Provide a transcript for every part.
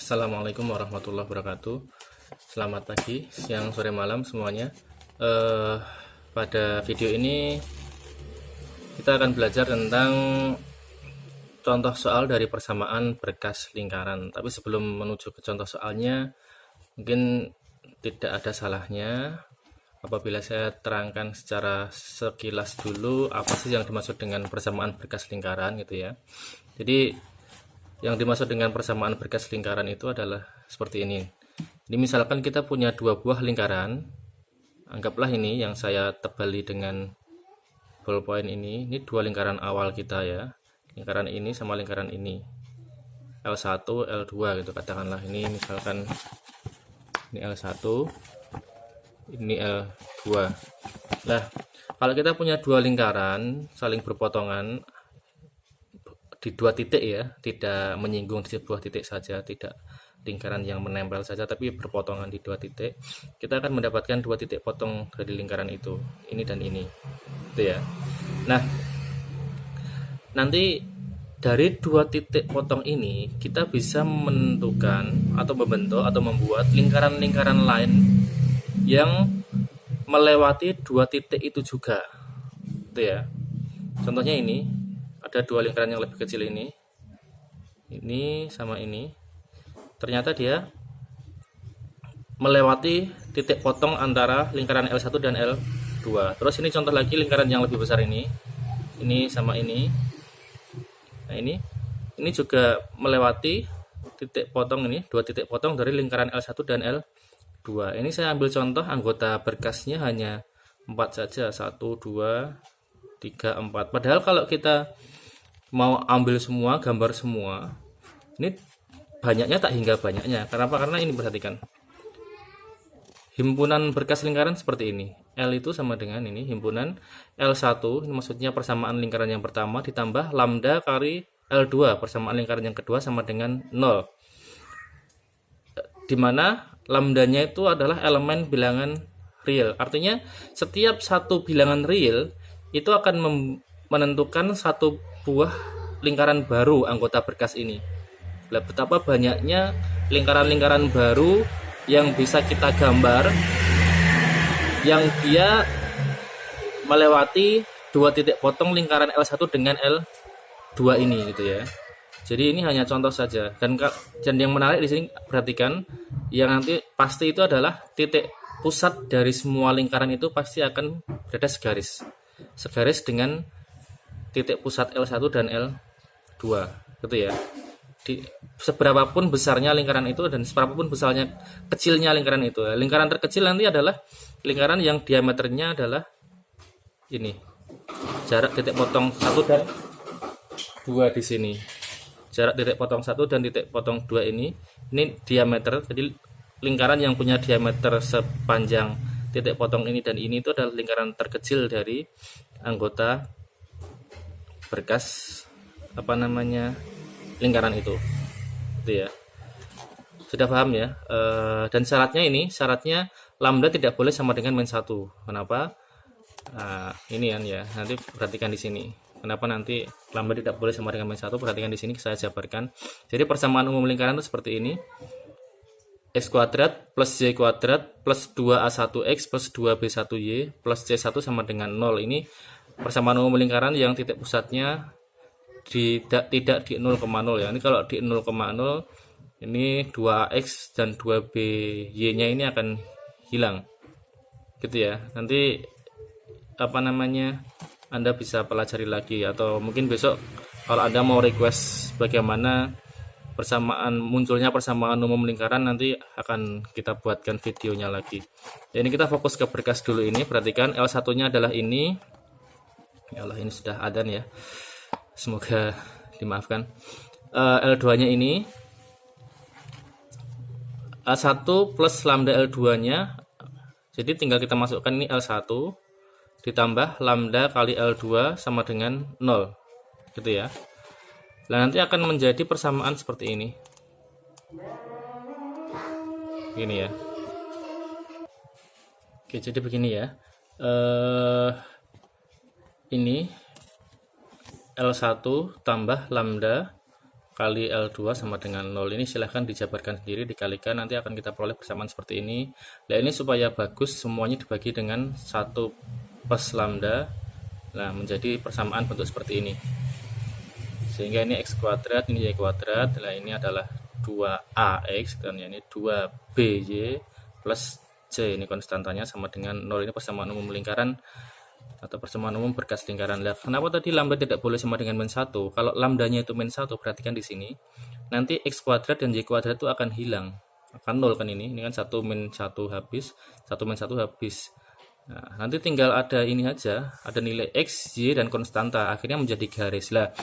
Assalamualaikum warahmatullahi wabarakatuh. Selamat pagi, siang, sore, malam semuanya. Pada video ini kita akan belajar tentang contoh soal dari persamaan berkas lingkaran. Tapi sebelum menuju ke contoh soalnya, mungkin tidak ada salahnya apabila saya terangkan secara sekilas dulu apa sih yang dimaksud dengan persamaan berkas lingkaran gitu ya. Jadi yang dimaksud dengan persamaan berkas lingkaran itu adalah seperti ini. Jadi misalkan kita punya dua buah lingkaran, anggaplah ini yang saya tebali dengan ballpoint ini dua lingkaran awal kita ya. Lingkaran ini sama lingkaran ini. L1, L2 gitu katakanlah. Ini misalkan ini L1, ini L2. Nah, kalau kita punya dua lingkaran saling berpotongan di dua titik ya, tidak menyinggung di sebuah titik saja, tidak lingkaran yang menempel saja, tapi berpotongan di dua titik, kita akan mendapatkan dua titik potong dari lingkaran itu, ini dan ini, gitu ya. Nah, nanti dari dua titik potong ini kita bisa menentukan atau membentuk atau membuat lingkaran-lingkaran lain yang melewati dua titik itu juga, gitu ya. Contohnya ini ada dua lingkaran yang lebih kecil ini sama ini, ternyata dia melewati titik potong antara lingkaran L1 dan L2. Terus ini contoh lagi lingkaran yang lebih besar ini sama ini. Nah ini juga melewati titik potong ini, dua titik potong dari lingkaran L1 dan L2. Ini saya ambil contoh anggota berkasnya hanya 4 saja, 1, 2, 3, 4. Padahal kalau kita mau ambil semua, gambar semua, ini banyaknya tak hingga banyaknya. Kenapa? Karena ini perhatikan, himpunan berkas lingkaran seperti ini. L itu sama dengan ini, himpunan L1, ini maksudnya persamaan lingkaran yang pertama, ditambah lambda kali L2, persamaan lingkaran yang kedua sama dengan 0. Dimana lambdanya itu adalah elemen bilangan real. Artinya setiap satu bilangan real itu akan menentukan satu buah lingkaran baru anggota berkas ini. Betapa banyaknya lingkaran-lingkaran baru yang bisa kita gambar, yang dia melewati dua titik potong lingkaran L1 dengan L2 ini gitu ya. Jadi ini hanya contoh saja, dan yang menarik di sini perhatikan, yang nanti pasti itu adalah titik pusat dari semua lingkaran itu pasti akan berada segaris dengan titik pusat L1 dan L2 gitu ya. Seberapapun besarnya lingkaran itu dan seberapapun besarnya kecilnya lingkaran itu. Lingkaran terkecil nanti adalah lingkaran yang diameternya adalah ini. Jarak titik potong 1 dan 2 di sini. Jarak titik potong 1 dan titik potong 2 ini diameter. Jadi lingkaran yang punya diameter sepanjang titik potong ini dan ini itu adalah lingkaran terkecil dari anggota berkas lingkaran itu ya. Sudah paham ya. Dan syaratnya lambda tidak boleh sama dengan min 1. Kenapa? Ini kan ya, nanti perhatikan di sini kenapa nanti lambda tidak boleh sama dengan min 1. Perhatikan di sini saya jabarkan. Jadi persamaan umum lingkaran itu seperti ini, x kuadrat plus y kuadrat plus 2a1x plus 2b1y plus c1 sama dengan 0. Ini persamaan umum lingkaran yang titik pusatnya tidak di 0,0 ya. Ini kalau di 0,0 ini 2x dan 2by nya ini akan hilang gitu ya. Nanti Anda bisa pelajari lagi, atau mungkin besok kalau Anda mau request bagaimana munculnya persamaan umum lingkaran, nanti akan kita buatkan videonya lagi. Ini kita fokus ke berkas dulu. Ini perhatikan L1 nya adalah ini. Ya Allah, ini sudah adzan ya, semoga dimaafkan. L2 nya ini L1 plus lambda L2 nya, jadi tinggal kita masukkan ini L1 ditambah lambda kali L2 sama dengan 0 gitu ya. Nah, nanti akan menjadi persamaan seperti ini ya. Oke, jadi begini ya. Ini L1 tambah lambda kali L2 sama dengan 0. Ini silahkan dijabarkan sendiri, dikalikan, nanti akan kita peroleh persamaan seperti ini. Nah, ini supaya bagus semuanya dibagi dengan 1 plus lambda. Nah, menjadi persamaan bentuk seperti ini. Sehingga ini x kuadrat, ini y kuadrat. Nah, ini adalah 2ax dan ini 2by plus c, ini konstantanya sama dengan 0. Ini persamaan umum lingkaran atau persamaan umum berkas lingkaran. Lah, kenapa tadi lambda tidak boleh sama dengan min 1? Kalau lambdanya itu min 1, perhatikan di sini. Nanti x kuadrat dan y kuadrat itu akan hilang. Akan 0 kan ini. Ini kan 1 min 1 habis, 1 min 1 habis. Nah, nanti tinggal ada ini aja, ada nilai x, y, dan konstanta. Akhirnya menjadi garis. Lah,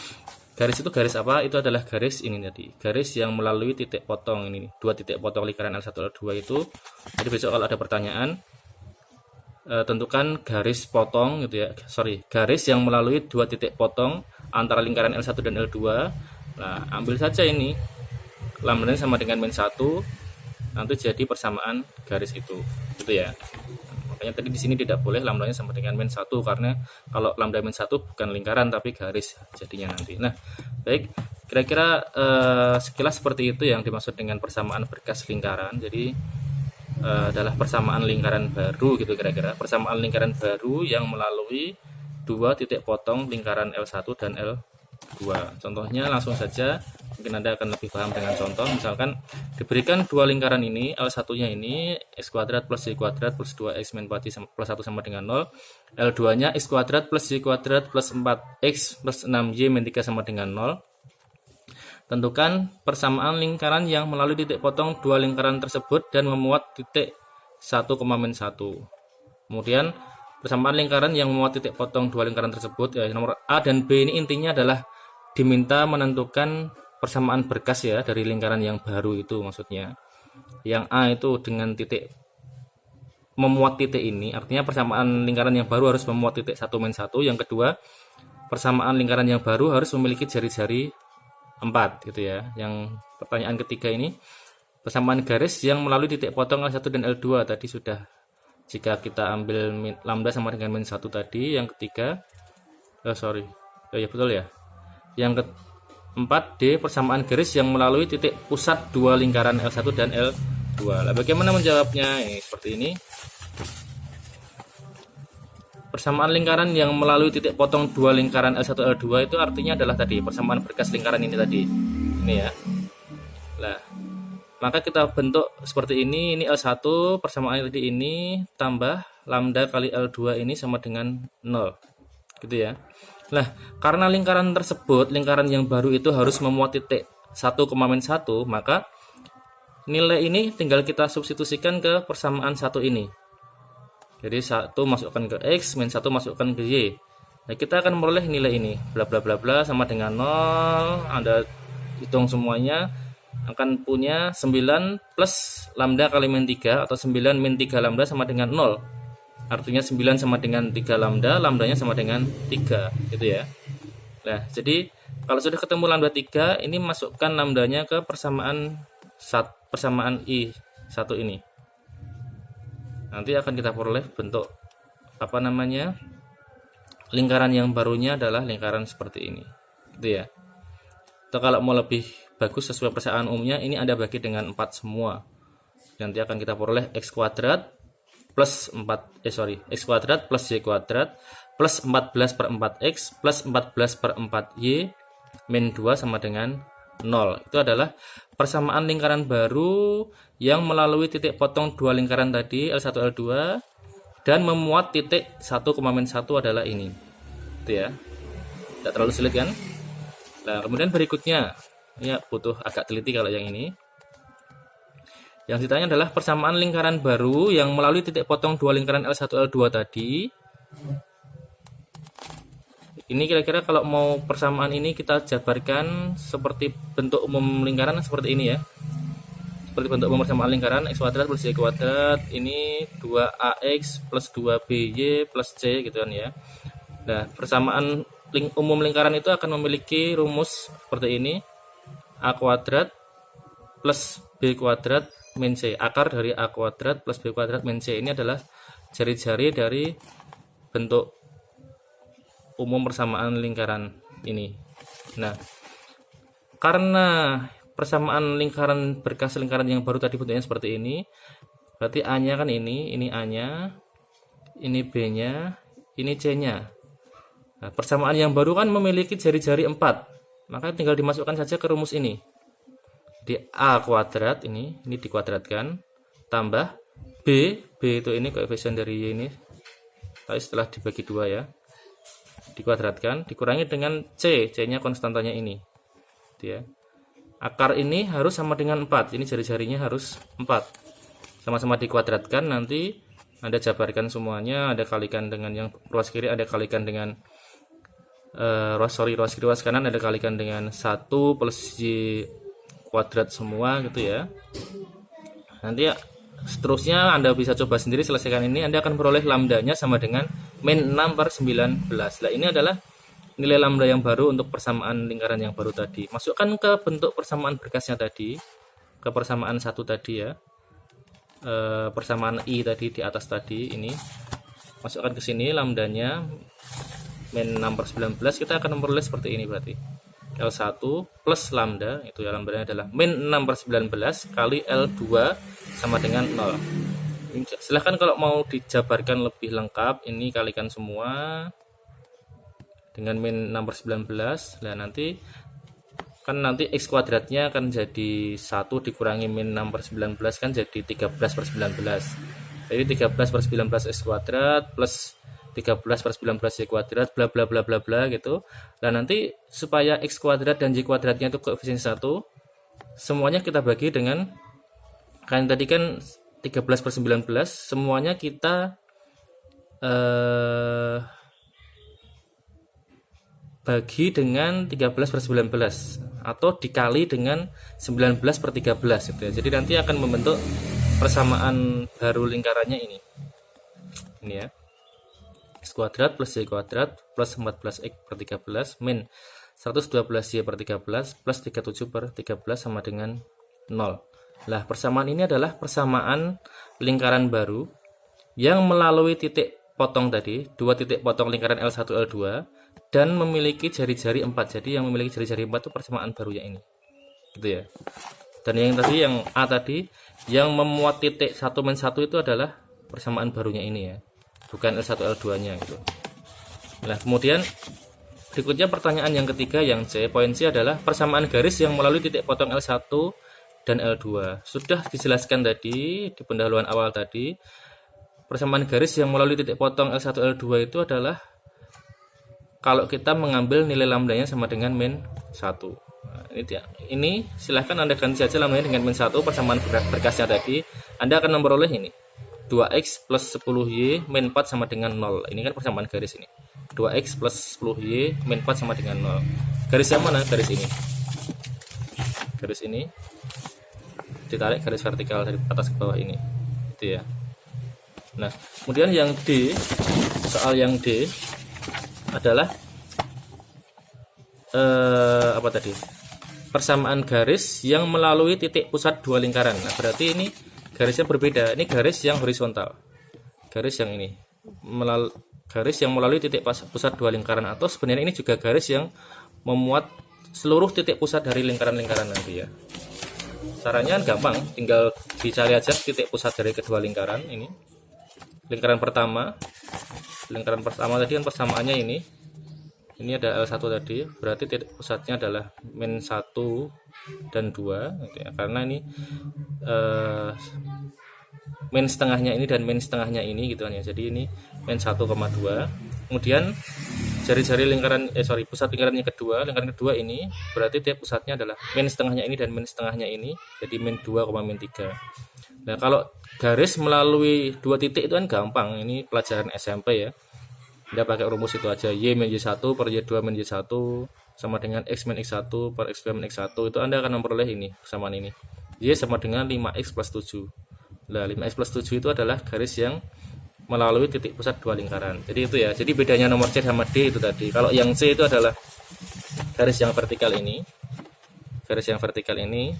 garis itu garis apa? Itu adalah garis ini tadi. Garis yang melalui titik potong ini. 2 titik potong lingkaran L1 L2 itu. Jadi besok kalau ada pertanyaan, tentukan garis potong gitu ya. Garis yang melalui 2 titik potong antara lingkaran L1 dan L2. Nah, ambil saja ini. Lambdanya sama dengan min 1. Nanti jadi persamaan garis itu. Gitu ya. Makanya tadi di sini tidak boleh lambdanya sama dengan min 1, karena kalau lambda min 1 bukan lingkaran tapi garis jadinya nanti. Nah, baik, kira-kira sekilas seperti itu yang dimaksud dengan persamaan berkas lingkaran. Jadi adalah persamaan lingkaran baru gitu kira-kira. Persamaan lingkaran baru yang melalui 2 titik potong lingkaran L1 dan L2. Contohnya langsung saja, mungkin Anda akan lebih paham dengan contoh. Misalkan diberikan 2 lingkaran ini, L1-nya ini x kuadrat plus y kuadrat plus 2x min 4y plus 1 sama dengan 0. L2-nya x kuadrat plus y kuadrat plus 4x plus 6y min 3 sama dengan 0. Tentukan persamaan lingkaran yang melalui titik potong 2 lingkaran tersebut dan memuat titik 1, min 1. Kemudian persamaan lingkaran yang memuat titik potong 2 lingkaran tersebut, ya, nomor A dan B ini intinya adalah diminta menentukan persamaan berkas ya dari lingkaran yang baru itu maksudnya. Yang A itu dengan titik memuat titik ini, artinya persamaan lingkaran yang baru harus memuat titik 1, min 1. Yang kedua, persamaan lingkaran yang baru harus memiliki jari-jari 4 gitu ya. Yang pertanyaan ketiga ini persamaan garis yang melalui titik potong L1 dan L2 tadi sudah, jika kita ambil lambda sama dengan min 1 tadi. Yang ketiga ya betul ya. Yang keempat D, persamaan garis yang melalui titik pusat 2 lingkaran L1 dan L2. Nah, bagaimana menjawabnya? Seperti ini. Persamaan lingkaran yang melalui titik potong 2 lingkaran L1 L2 itu artinya adalah tadi persamaan berkas lingkaran ini tadi. Ini ya. Nah, maka kita bentuk seperti ini. Ini L1, persamaan tadi ini tambah lambda kali L2 ini sama dengan 0. Gitu ya. Nah, karena lingkaran tersebut, lingkaran yang baru itu harus memuat titik 1, min 1, maka nilai ini tinggal kita substitusikan ke persamaan 1 ini. Jadi 1 masukkan ke X, min 1 masukkan ke Y. Nah, kita akan memperoleh nilai ini. Bla bla bla bla sama dengan 0. Anda hitung semuanya, akan punya 9 plus lambda kali min 3 atau 9 min 3 lambda sama dengan 0. Artinya 9 sama dengan 3 lambda, lambdanya sama dengan 3 gitu ya. Nah, jadi kalau sudah ketemu lambda 3, ini masukkan lambdanya ke persamaan I1 ini. Nanti akan kita peroleh bentuk lingkaran yang barunya adalah lingkaran seperti ini gitu ya. Atau kalau mau lebih bagus sesuai persamaan umumnya, ini Anda bagi dengan 4 semua. Nanti akan kita peroleh x kuadrat plus x kuadrat plus y kuadrat plus 14 per 4x plus 14 per 4y min 2 sama dengan 0. Itu adalah persamaan lingkaran baru yang melalui titik potong 2 lingkaran tadi L1 L2 dan memuat titik 1, min 1 adalah ini. Itu ya. Tidak terlalu sulit kan? Nah, kemudian berikutnya, ini butuh agak teliti kalau yang ini. Yang ditanya adalah persamaan lingkaran baru yang melalui titik potong 2 lingkaran L1 L2 tadi. Ini kira-kira kalau mau persamaan ini kita jabarkan seperti bentuk umum lingkaran seperti ini ya. Seperti bentuk umum persamaan lingkaran x kuadrat plus y kuadrat, ini 2ax plus 2by plus c gitu kan ya. Nah, persamaan umum lingkaran itu akan memiliki rumus seperti ini. A kuadrat plus b kuadrat min c. Akar dari a kuadrat plus b kuadrat min c. Ini adalah jari-jari dari bentuk umum persamaan lingkaran ini. Nah, karena persamaan lingkaran berkas lingkaran yang baru tadi bentuknya seperti ini, berarti A-nya kan ini A-nya, ini B-nya, ini C-nya. Nah, persamaan yang baru kan memiliki jari-jari 4, maka tinggal dimasukkan saja ke rumus ini. Di A kuadrat ini dikuadratkan, tambah B itu ini koefisien dari Y ini, tapi setelah dibagi 2 ya, dikuadratkan, dikurangi dengan C-nya konstantanya ini. Ya. Akar ini harus sama dengan 4, ini jari-jarinya harus 4, sama-sama dikuadratkan. Nanti Anda jabarkan semuanya, Anda kalikan dengan yang ruas kiri, Anda kalikan dengan ruas kiri ruas kanan, Anda kalikan dengan 1 plus Y kuadrat semua gitu ya. Nanti seterusnya Anda bisa coba sendiri, selesaikan ini, Anda akan peroleh lambdanya sama dengan min 6/19. Nah, ini adalah nilai lambda yang baru untuk persamaan lingkaran yang baru tadi. Masukkan ke bentuk persamaan berkasnya tadi, ke persamaan 1 tadi ya, persamaan I tadi di atas tadi ini, masukkan ke sini lambdanya min 6/19. Kita akan memperoleh seperti ini, berarti L1 plus lambda, itu ya lambdanya adalah min 6/19 kali L2 sama dengan 0. Silahkan kalau mau dijabarkan lebih lengkap, ini kalikan semua dengan min 6/19. Nah, nanti X kuadratnya akan jadi 1 dikurangi min 6/19 kan jadi 13/19. Jadi 13/19 X kuadrat plus 13/19 Y kuadrat bla bla bla bla bla gitu. Nah, nanti supaya X kuadrat dan Y kuadratnya itu koefisien 1, semuanya kita bagi dengan, kan tadi kan 13/19, semuanya kita bagi dengan 13/19 atau dikali dengan 19/13 gitu ya. Jadi nanti akan membentuk persamaan baru lingkarannya ini ya, X kuadrat plus Y kuadrat plus 14X/13 min 112Y/13 plus 37/13 sama dengan 0. Nah, persamaan ini adalah persamaan lingkaran baru yang melalui titik potong tadi, 2 titik potong lingkaran L1 L2, dan memiliki jari-jari 4. Jadi yang memiliki jari-jari 4 itu persamaan barunya ini, gitu ya. Dan yang tadi, yang A tadi, yang memuat titik 1-1 itu adalah persamaan barunya ini ya, bukan L1 L2 nya gitu. Nah, kemudian berikutnya pertanyaan yang ketiga, yang C, poin C adalah persamaan garis yang melalui titik potong L1 dan L2. Sudah dijelaskan tadi di pendahuluan awal tadi, persamaan garis yang melalui titik potong L1 L2 itu adalah kalau kita mengambil nilai lambdanya sama dengan min 1. Nah, ini silahkan Anda ganti saja lambdanya dengan min 1, persamaan berkasnya tadi. Anda akan memperoleh ini 2X plus 10Y min 4 sama dengan 0. Ini kan persamaan garis ini, 2X plus 10Y min 4 sama dengan 0. Garis yang mana? Garis ini. Garis ini ditarik garis vertikal dari atas ke bawah ini, gitu ya. Nah, kemudian yang D, soal yang D adalah apa tadi? Persamaan garis yang melalui titik pusat 2 lingkaran. Nah, berarti ini garisnya berbeda. Ini garis yang horizontal. Garis yang ini garis yang melalui titik pusat 2 lingkaran, atau sebenarnya ini juga garis yang memuat seluruh titik pusat dari lingkaran-lingkaran nanti ya. Caranya gampang, tinggal dicari aja titik pusat dari kedua lingkaran ini. Lingkaran pertama tadi kan persamaannya ini ada L1 tadi, berarti titik pusatnya adalah min 1 dan 2 gitu ya. Karena ini min setengahnya ini dan min setengahnya ini gitu kan ya. Jadi ini min 1,2. Kemudian jari-jari pusat lingkaran kedua ini berarti titik pusatnya adalah min setengahnya ini dan min setengahnya ini, jadi min 2, min 3. Nah, kalau garis melalui 2 titik itu kan gampang, ini pelajaran SMP ya. Anda pakai rumus itu aja, Y min Y1 per Y2 min Y1 sama dengan X min X1 per X2 min X1. Itu Anda akan memperoleh ini, persamaan ini. Y sama dengan 5X plus 7. Nah, 5X plus 7 itu adalah garis yang melalui titik pusat 2 lingkaran. Jadi itu ya. Jadi bedanya nomor C sama D itu tadi. Kalau yang C itu adalah garis yang vertikal ini. Garis yang vertikal ini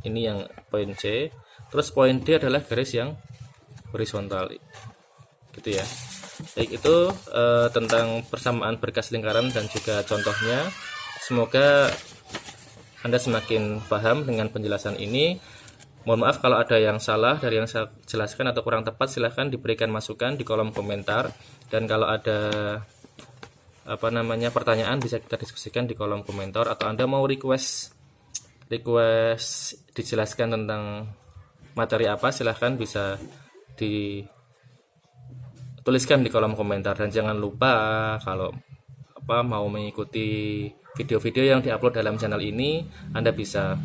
yang poin C. Terus poin D adalah garis yang horizontal. Gitu ya. Baik, itu tentang persamaan berkas lingkaran dan juga contohnya. Semoga Anda semakin paham dengan penjelasan ini. Mohon maaf kalau ada yang salah dari yang saya jelaskan atau kurang tepat, silahkan diberikan masukan di kolom komentar. Dan kalau ada pertanyaan, bisa kita diskusikan di kolom komentar, atau Anda mau request dijelaskan tentang materi apa, silahkan bisa dituliskan di kolom komentar. Dan jangan lupa kalau mau mengikuti video-video yang diupload dalam channel ini, Anda bisa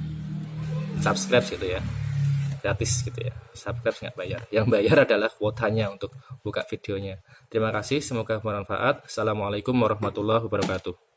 subscribe gitu ya, gratis gitu ya. Subscribe nggak bayar, yang bayar adalah kuotanya untuk buka videonya. Terima kasih, semoga bermanfaat. Assalamualaikum warahmatullahi wabarakatuh.